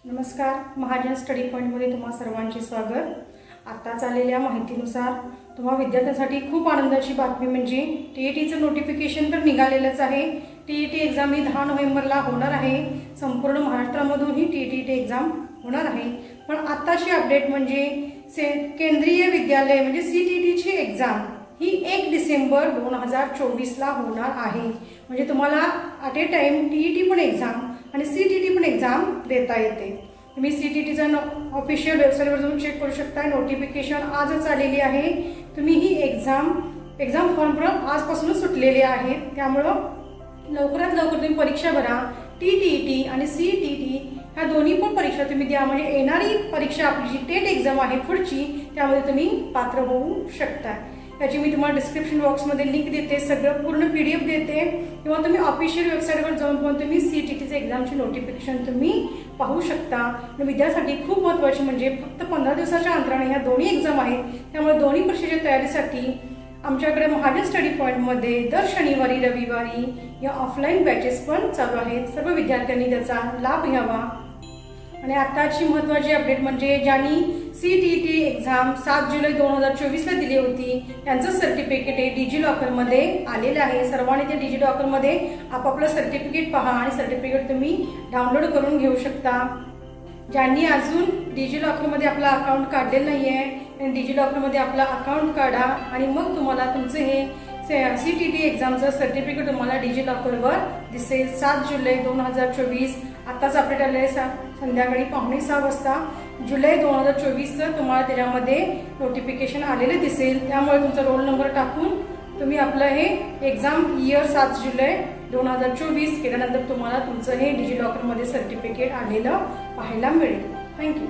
नमस्कार, महाजन स्टडी पॉइंटमध्ये तुम्हा सर्वांचे स्वागत। आताच आलेल्या माहितीनुसार तुम्हा विद्यार्थ्यांसाठी खूप आनंदाची बातमी म्हणजे टीईटीचं नोटिफिकेशन तर निघालेलंच आहे। टीईटी एग्जाम ही 10 नोव्हेंबरला होणार आहे। संपूर्ण महाराष्ट्रामधून ही टीईटी एग्जाम होणार आहे। पण आताची अपडेट म्हणजे केंद्रीय विद्यालय म्हणजे सीटीईटीची एग्जाम ही 1 डिसेंबर 2024 ला होणार आहे। म्हणजे तुम्हाला ॲट ए टाइम टीईटी पण एग्जाम आणि सीटीईटी पण एग्जाम देता येते। तुम्ही सीटीईटीचा ऑफिशियल वेबसाईटवर जाऊन चेक करू शकता। नोटिफिकेशन आजच आलेली आहे। तुम्ही ही एग्जाम फॉर्म पण आजपासूनच सुटलेले आहेत, त्यामुळे लवकरात लवकर तुम्ही परीक्षा भरा। टीईटी आणि सीटीईटी ह्या दोन्ही पण परीक्षा तुम्ही द्या, म्हणजे येणारी परीक्षा आपली जी टेट एग्जाम आहे पुढची, त्यामध्ये तुम्ही पात्र होऊ शकता। त्याची मी तुम्हाला डिस्क्रिप्शन बॉक्समध्ये लिंक देते, सगळं पूर्ण PDF देते, किंवा तुम्ही ऑफिशियल वेबसाईटवर जाऊन पण तुम्ही सीटीईटीचे एग्जामची नोटिफिकेशन तुम्ही पाहू शकता। विद्यार्थ्यांसाठी खूप महत्त्वाची म्हणजे फक्त 15 दिवसाच्या अंतराने ह्या दोन्ही एग्जाम आहेत, त्यामुळे दोन्ही परीक्षेच्या तयारीसाठी आमच्याकडे महाजन स्टडी पॉइंटमध्ये दर शनिवारी रविवारी या ऑफलाईन बॅचेस पण चालू आहेत। सर्व विद्यार्थ्यांनी त्याचा लाभ घ्यावा। आणि आताची महत्त्वाची अपडेट म्हणजे ज्यांनी सीटीईटी एग्जाम 7 जुलै 2024 ला दिली होती त्यांचं सर्टिफिकेट हे डिजिलॉकरमध्ये आलेलं आहे। सर्वांनी ते डिजिलॉकरमध्ये आपापलं सर्टिफिकेट पहा आणि सर्टिफिकेट तुम्ही डाउनलोड करून घेऊ शकता। ज्यांनी अजून डिजिलॉकरमध्ये आपला अकाउंट काढलेलं नाहीये, त्यांनी डिजिलॉकरमध्ये आपला अकाउंट काढा आणि मग तुम्हाला तुमचं हे सीटीईटी एग्जामचं सर्टिफिकेट तुम्हाला डिजिलॉकरवर दिसेल। 7 जुलै 2024 आताच अपडेट आले, संध्याकाळी 5:45 वाजता जुलै 2024 तुम्हाला त्याच्यामध्ये नोटिफिकेशन आलेले दिसेल। त्यामुळे तुमचा रोल नंबर टाकून तुम्ही आपलं हे एग्जाम इयर 7 जुलै 2024 केल्यानंतर तुम्हाला तुमचं हे डिजिलॉकरमध्ये सर्टिफिकेट आलेलं पाहायला मिळेल। थँक्यू।